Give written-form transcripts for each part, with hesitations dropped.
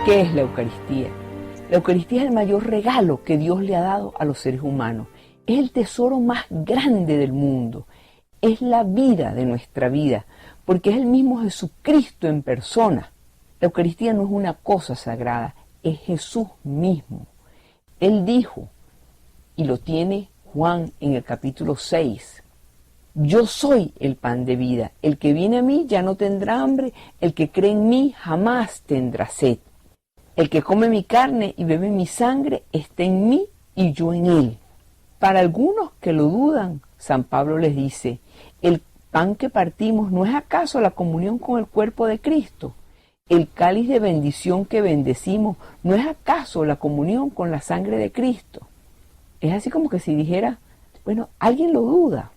¿Qué es la Eucaristía? La Eucaristía es el mayor regalo que Dios le ha dado a los seres humanos. Es el tesoro más grande del mundo. Es la vida de nuestra vida, porque es el mismo Jesucristo en persona. La Eucaristía no es una cosa sagrada, es Jesús mismo. Él dijo, y lo tiene Juan en el capítulo 6, yo soy el pan de vida, el que viene a mí ya no tendrá hambre, el que cree en mí jamás tendrá sed. El que come mi carne y bebe mi sangre está en mí y yo en él. Para algunos que lo dudan, San Pablo les dice, el pan que partimos no es acaso la comunión con el cuerpo de Cristo. El cáliz de bendición que bendecimos no es acaso la comunión con la sangre de Cristo. Es así como que si dijera, bueno, alguien lo duda.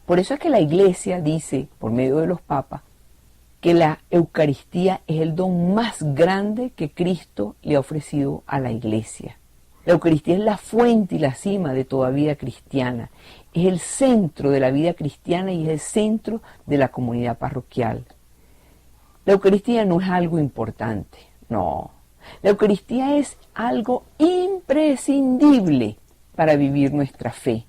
Por eso es que la Iglesia dice, por medio de los papas, que la Eucaristía es el don más grande que Cristo le ha ofrecido a la Iglesia. La Eucaristía es la fuente y la cima de toda vida cristiana. Es el centro de la vida cristiana y es el centro de la comunidad parroquial. La Eucaristía no es algo importante, no. La Eucaristía es algo imprescindible para vivir nuestra fe.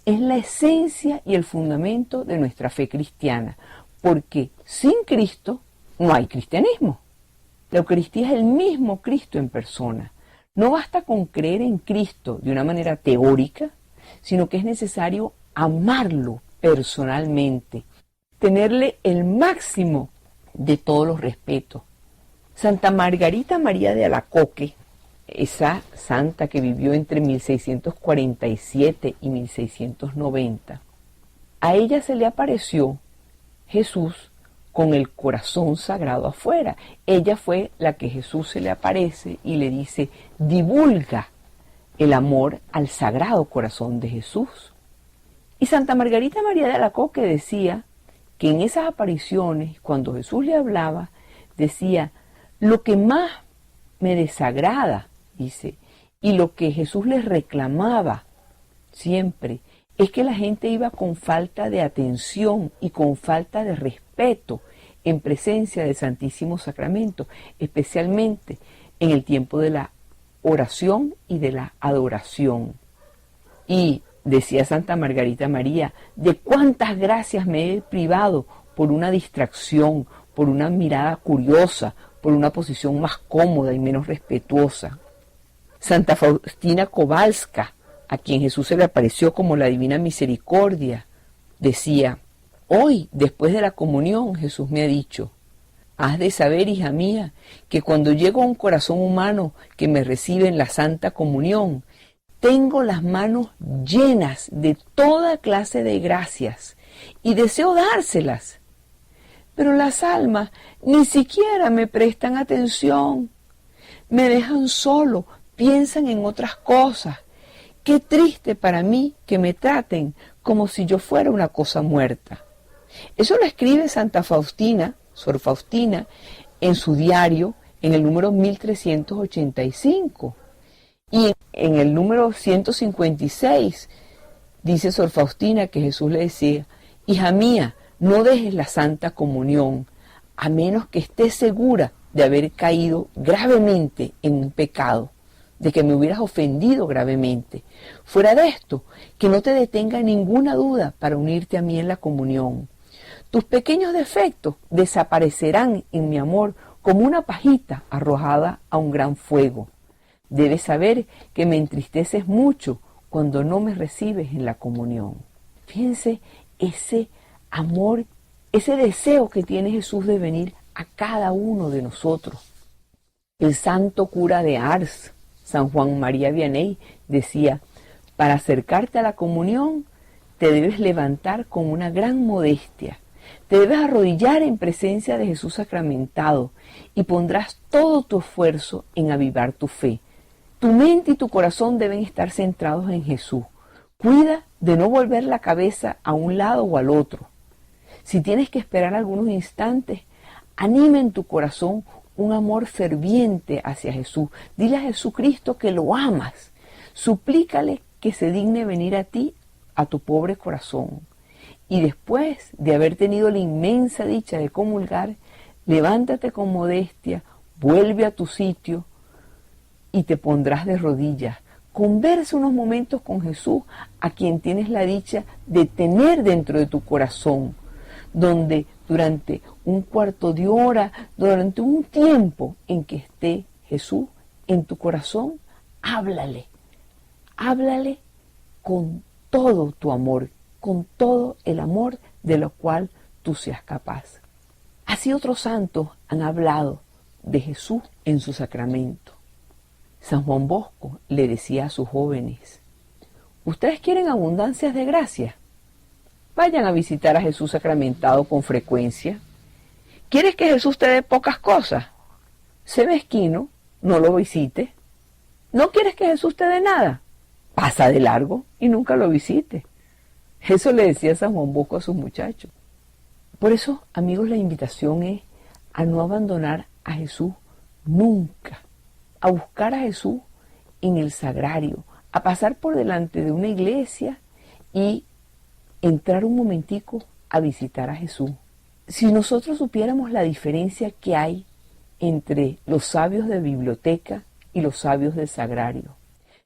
Es la esencia y el fundamento de nuestra fe cristiana, porque sin Cristo no hay cristianismo. La Eucaristía es el mismo Cristo en persona. No basta con creer en Cristo de una manera teórica, sino que es necesario amarlo personalmente, tenerle el máximo de todos los respetos. Santa Margarita María de Alacoque, esa santa que vivió entre 1647 y 1690, a ella se le apareció Jesús con el corazón sagrado afuera. Ella fue la que Jesús se le aparece y le dice, divulga el amor al sagrado corazón de Jesús. Y Santa Margarita María de Alacoque decía que en esas apariciones, cuando Jesús le hablaba, decía, lo que más me desagrada, dice, y lo que Jesús les reclamaba siempre, es que la gente iba con falta de atención y con falta de respeto en presencia del Santísimo Sacramento, especialmente en el tiempo de la oración y de la adoración. Y decía Santa Margarita María, de cuántas gracias me he privado por una distracción, por una mirada curiosa, por una posición más cómoda y menos respetuosa. Santa Faustina Kowalska, a quien Jesús se le apareció como la Divina Misericordia, decía, hoy, después de la comunión, Jesús me ha dicho, has de saber, hija mía, que cuando llego a un corazón humano que me recibe en la Santa Comunión, tengo las manos llenas de toda clase de gracias y deseo dárselas. Pero las almas ni siquiera me prestan atención, me dejan solo, piensan en otras cosas. Qué triste para mí que me traten como si yo fuera una cosa muerta. Eso lo escribe Santa Faustina, Sor Faustina, en su diario, en el número 1385. Y en el número 156 dice Sor Faustina que Jesús le decía, hija mía, no dejes la Santa Comunión, a menos que estés segura de haber caído gravemente en un pecado, de que me hubieras ofendido gravemente. Fuera de esto, que no te detenga ninguna duda para unirte a mí en la comunión. Tus pequeños defectos desaparecerán en mi amor como una pajita arrojada a un gran fuego. Debes saber que me entristeces mucho cuando no me recibes en la comunión. Fíjense ese amor, ese deseo que tiene Jesús de venir a cada uno de nosotros. El santo cura de Ars, San Juan María Vianney, decía, para acercarte a la comunión te debes levantar con una gran modestia, te debes arrodillar en presencia de Jesús sacramentado y pondrás todo tu esfuerzo en avivar tu fe. Tu mente y tu corazón deben estar centrados en Jesús. Cuida de no volver la cabeza a un lado o al otro. Si tienes que esperar algunos instantes, anima en tu corazón un amor ferviente hacia Jesús. Dile a Jesucristo que lo amas. Suplícale que se digne venir a ti, a tu pobre corazón. Y después de haber tenido la inmensa dicha de comulgar, levántate con modestia, vuelve a tu sitio y te pondrás de rodillas. Conversa unos momentos con Jesús, a quien tienes la dicha de tener dentro de tu corazón, donde durante un cuarto de hora, durante un tiempo en que esté Jesús en tu corazón, háblale con todo tu amor, con todo el amor de lo cual tú seas capaz. Así otros santos han hablado de Jesús en su sacramento. San Juan Bosco le decía a sus jóvenes: ¿ustedes quieren abundancias de gracia? Vayan a visitar a Jesús sacramentado con frecuencia. ¿Quieres que Jesús te dé pocas cosas? Sé mezquino, no lo visites. ¿No quieres que Jesús te dé nada? Pasa de largo y nunca lo visites. Eso le decía San Juan Bosco a sus muchachos. Por eso, amigos, la invitación es a no abandonar a Jesús nunca, a buscar a Jesús en el sagrario, a pasar por delante de una iglesia y entrar un momentico a visitar a Jesús. Si nosotros supiéramos la diferencia que hay entre los sabios de biblioteca y los sabios del sagrario,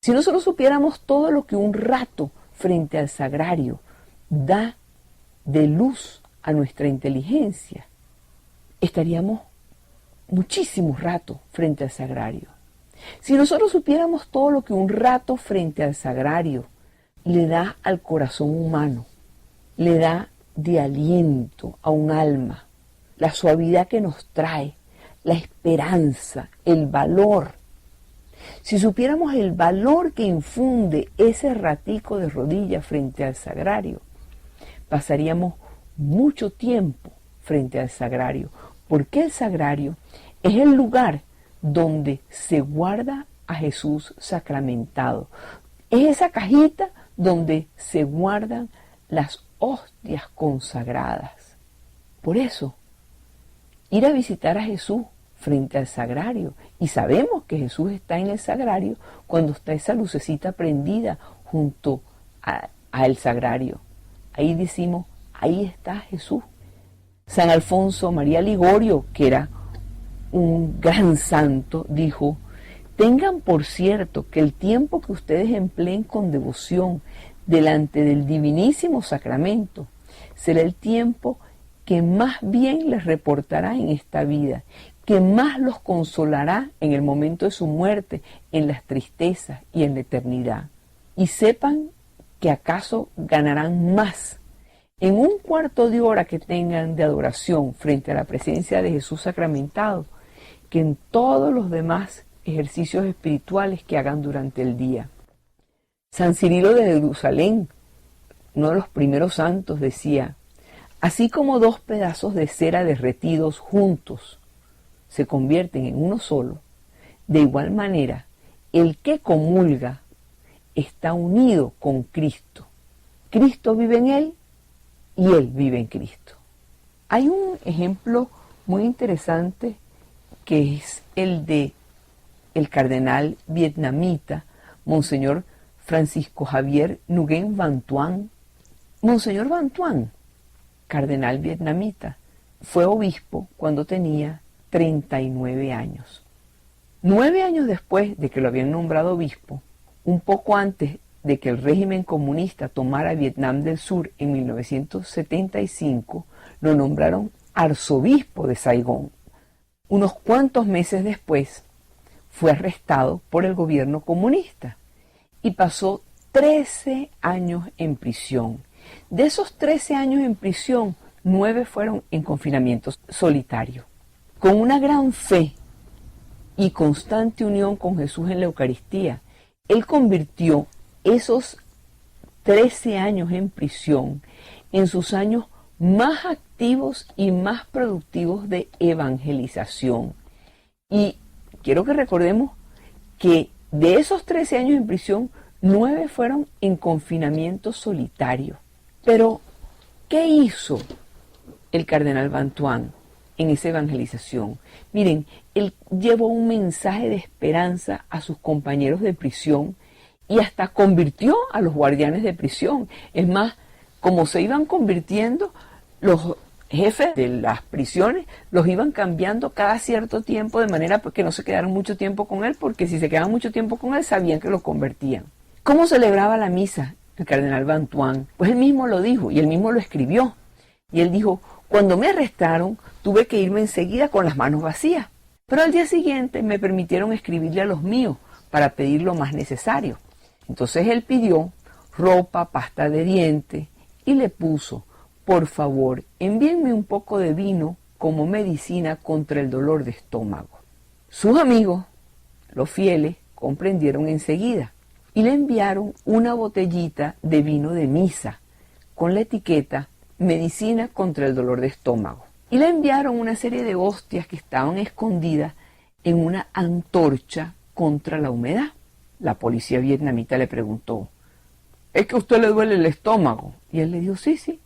si nosotros supiéramos todo lo que un rato frente al sagrario da de luz a nuestra inteligencia, estaríamos muchísimo rato frente al sagrario. Si nosotros supiéramos todo lo que un rato frente al sagrario le da al corazón humano, le da de aliento a un alma, la suavidad que nos trae, la esperanza, el valor. Si supiéramos el valor que infunde ese ratico de rodillas frente al sagrario, pasaríamos mucho tiempo frente al sagrario, porque el sagrario es el lugar donde se guarda a Jesús sacramentado. Es esa cajita donde se guardan las hostias consagradas. Por eso, ir a visitar a Jesús frente al sagrario, y sabemos que Jesús está en el sagrario cuando está esa lucecita prendida junto al sagrario. Ahí decimos, ahí está Jesús. San Alfonso María Ligorio, que era un gran santo, dijo: tengan por cierto que el tiempo que ustedes empleen con devoción delante del divinísimo sacramento será el tiempo que más bien les reportará en esta vida, que más los consolará en el momento de su muerte, en las tristezas y en la eternidad. Y sepan que acaso ganarán más en un cuarto de hora que tengan de adoración frente a la presencia de Jesús sacramentado, que en todos los demás ejercicios espirituales que hagan durante el día. San Cirilo de Jerusalén, uno de los primeros santos, decía: así como dos pedazos de cera derretidos juntos se convierten en uno solo, de igual manera el que comulga está unido con Cristo. Cristo vive en él y él vive en Cristo. Hay un ejemplo muy interesante que es el de el cardenal vietnamita, Monseñor Francisco Javier Nguyen Van Thuan. Monseñor Van Thuan, cardenal vietnamita, fue obispo cuando tenía 39 años. 9 años después de que lo habían nombrado obispo, un poco antes de que el régimen comunista tomara Vietnam del Sur en 1975, lo nombraron arzobispo de Saigón. Unos cuantos meses después, fue arrestado por el gobierno comunista y pasó 13 años en prisión. De esos 13 años en prisión, 9 fueron en confinamiento solitario. Con una gran fe y constante unión con Jesús en la Eucaristía, él convirtió esos 13 años en prisión en sus años más activos y más productivos de evangelización. Y quiero que recordemos que de esos 13 años en prisión, 9 fueron en confinamiento solitario. Pero, ¿qué hizo el cardenal Van Thuan en esa evangelización? Miren, él llevó un mensaje de esperanza a sus compañeros de prisión y hasta convirtió a los guardianes de prisión. Es más, como se iban convirtiendo, los jefes de las prisiones los iban cambiando cada cierto tiempo, de manera que no se quedaran mucho tiempo con él, porque si se quedaban mucho tiempo con él sabían que lo convertían. ¿Cómo celebraba la misa el cardenal Bantuán? Pues él mismo lo dijo y él mismo lo escribió. Y él dijo: cuando me arrestaron tuve que irme enseguida con las manos vacías, pero al día siguiente me permitieron escribirle a los míos para pedir lo más necesario. Entonces él pidió ropa, pasta de dientes y le puso: por favor, envíenme un poco de vino como medicina contra el dolor de estómago. Sus amigos, los fieles, comprendieron enseguida y le enviaron una botellita de vino de misa con la etiqueta medicina contra el dolor de estómago. Y le enviaron una serie de hostias que estaban escondidas en una antorcha contra la humedad. La policía vietnamita le preguntó: ¿es que a usted le duele el estómago? Y él le dijo: sí, sí.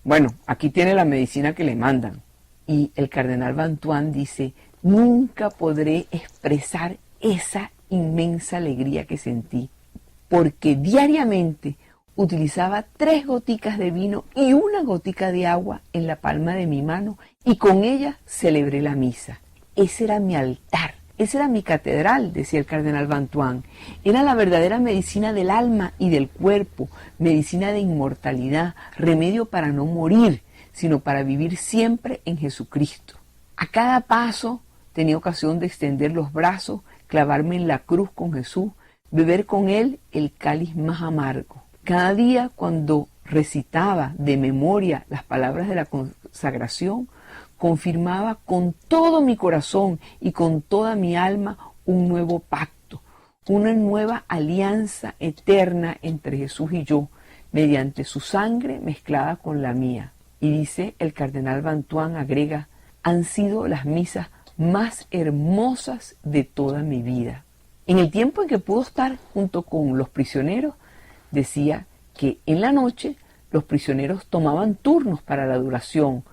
Bueno, aquí tiene la medicina que le mandan. Y el cardenal Bantuán dice: nunca podré expresar esa inmensa alegría que sentí, porque diariamente utilizaba 3 goticas de vino y 1 gotica de agua en la palma de mi mano, y con ella celebré la misa. Ese era mi altar, esa era mi catedral, decía el cardenal Bantuán. Era la verdadera medicina del alma y del cuerpo, medicina de inmortalidad, remedio para no morir, sino para vivir siempre en Jesucristo. A cada paso tenía ocasión de extender los brazos, clavarme en la cruz con Jesús, beber con él el cáliz más amargo. Cada día, cuando recitaba de memoria las palabras de la consagración, confirmaba con todo mi corazón y con toda mi alma un nuevo pacto, una nueva alianza eterna entre Jesús y yo, mediante su sangre mezclada con la mía. Y dice el cardenal Bantuán, agrega: han sido las misas más hermosas de toda mi vida. En el tiempo en que pudo estar junto con los prisioneros, decía que en la noche los prisioneros tomaban turnos para la adoración.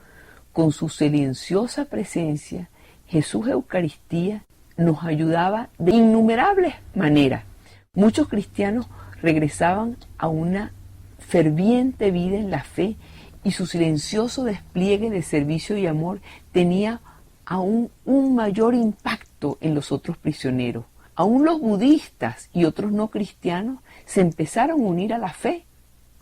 Con su silenciosa presencia, Jesús Eucaristía nos ayudaba de innumerables maneras. Muchos cristianos regresaban a una ferviente vida en la fe, y su silencioso despliegue de servicio y amor tenía aún un mayor impacto en los otros prisioneros. Aún los budistas y otros no cristianos se empezaron a unir a la fe.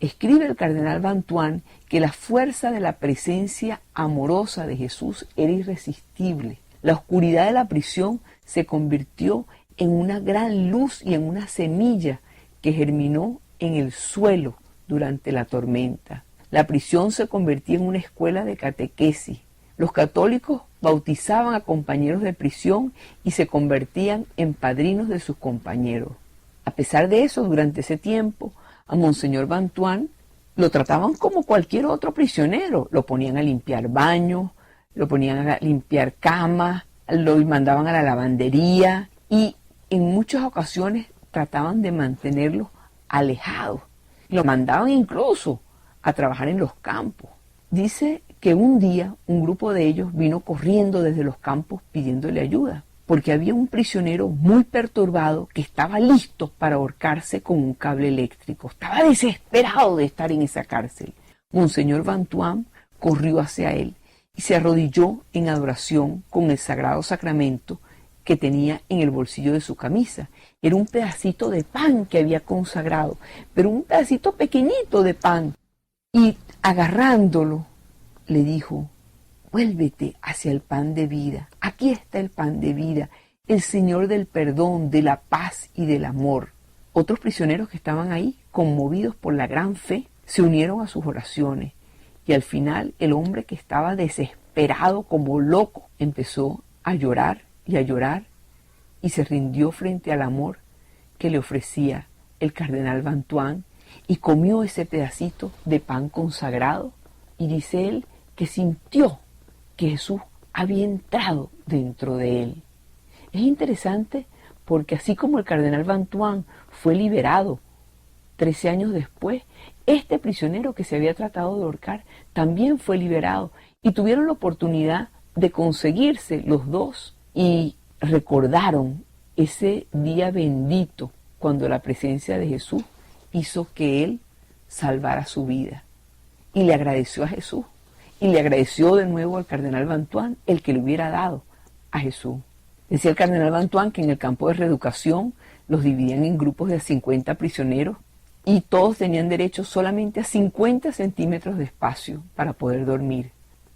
Escribe el cardenal Bantuán que la fuerza de la presencia amorosa de Jesús era irresistible. La oscuridad de la prisión se convirtió en una gran luz y en una semilla que germinó en el suelo durante la tormenta. La prisión se convertía en una escuela de catequesis. Los católicos bautizaban a compañeros de prisión y se convertían en padrinos de sus compañeros. A pesar de eso, durante ese tiempo, a Monseñor Bantuán lo trataban como cualquier otro prisionero. Lo ponían a limpiar baños, lo ponían a limpiar camas, lo mandaban a la lavandería y en muchas ocasiones trataban de mantenerlo alejado. Lo mandaban incluso a trabajar en los campos. Dice que un día un grupo de ellos vino corriendo desde los campos pidiéndole ayuda, porque había un prisionero muy perturbado que estaba listo para ahorcarse con un cable eléctrico. Estaba desesperado de estar en esa cárcel. Monseñor Bantuán corrió hacia él y se arrodilló en adoración con el sagrado sacramento que tenía en el bolsillo de su camisa. Era un pedacito de pan que había consagrado, pero un pedacito pequeñito de pan. Y agarrándolo, le dijo: vuélvete hacia el pan de vida. Aquí está el pan de vida, el Señor del perdón, de la paz y del amor. Otros prisioneros que estaban ahí, conmovidos por la gran fe, se unieron a sus oraciones. Y al final, el hombre, que estaba desesperado como loco, empezó a llorar y se rindió frente al amor que le ofrecía el cardenal Bantuán, y comió ese pedacito de pan consagrado, y dice él que sintió que Jesús había entrado dentro de él. Es interesante porque así como el cardenal Bantuán fue liberado 13 años después, este prisionero que se había tratado de ahorcar también fue liberado, y tuvieron la oportunidad de conseguirse los dos y recordaron ese día bendito cuando la presencia de Jesús hizo que él salvara su vida. Y le agradeció a Jesús. y le agradeció de nuevo al cardenal Bantuán el que le hubiera dado a Jesús. Decía el cardenal Bantuán que en el campo de reeducación los dividían en grupos de 50 prisioneros y todos tenían derecho solamente a 50 centímetros de espacio para poder dormir.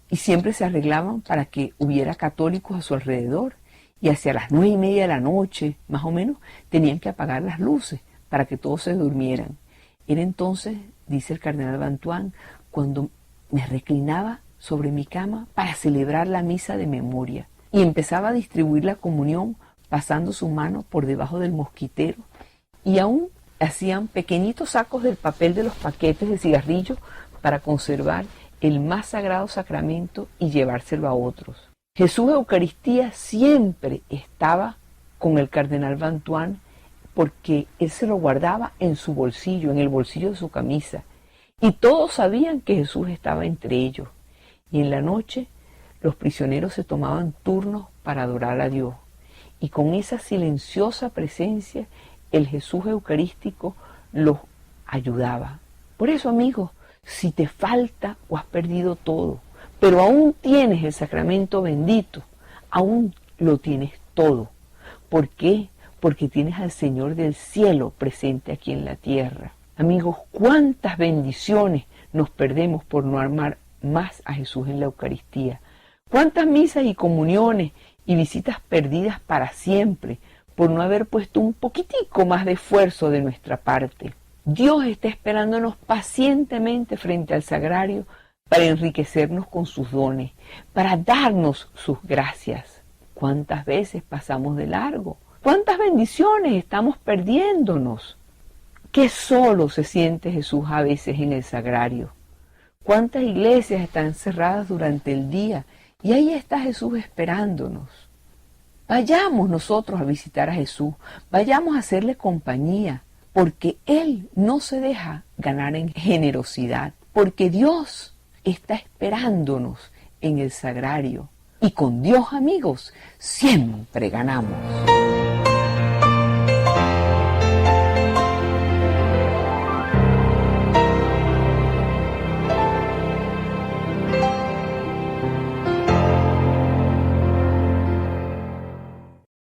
Y siempre se arreglaban para que hubiera católicos a su alrededor, y hacia las 9:30 de la noche, más o menos, tenían que apagar las luces para que todos se durmieran. Era entonces, dice el cardenal Bantuán, cuando me reclinaba sobre mi cama para celebrar la misa de memoria y empezaba a distribuir la comunión pasando su mano por debajo del mosquitero, y aún hacían pequeñitos sacos del papel de los paquetes de cigarrillos para conservar el más sagrado sacramento y llevárselo a otros. Jesús Eucaristía siempre estaba con el cardenal Bantuán porque él se lo guardaba en su bolsillo, en el bolsillo de su camisa, y todos sabían que Jesús estaba entre ellos. Y en la noche los prisioneros se tomaban turnos para adorar a Dios, y con esa silenciosa presencia el Jesús Eucarístico los ayudaba. Por eso, amigos, si te falta o has perdido todo, pero aún tienes el sacramento bendito, aún lo tienes todo. ¿Por qué? Porque tienes al Señor del cielo presente aquí en la tierra. Amigos, cuántas bendiciones nos perdemos por no amar más a Jesús en la Eucaristía. Cuántas misas y comuniones y visitas perdidas para siempre por no haber puesto un poquitico más de esfuerzo de nuestra parte. Dios está esperándonos pacientemente frente al sagrario para enriquecernos con sus dones, para darnos sus gracias. ¿Cuántas veces pasamos de largo? ¿Cuántas bendiciones estamos perdiéndonos? Qué solo se siente Jesús a veces en el sagrario. ¿Cuántas iglesias están cerradas durante el día y ahí está Jesús esperándonos? Vayamos nosotros a visitar a Jesús, vayamos a hacerle compañía, porque Él no se deja ganar en generosidad, porque Dios está esperándonos en el sagrario. Y con Dios, amigos, siempre ganamos.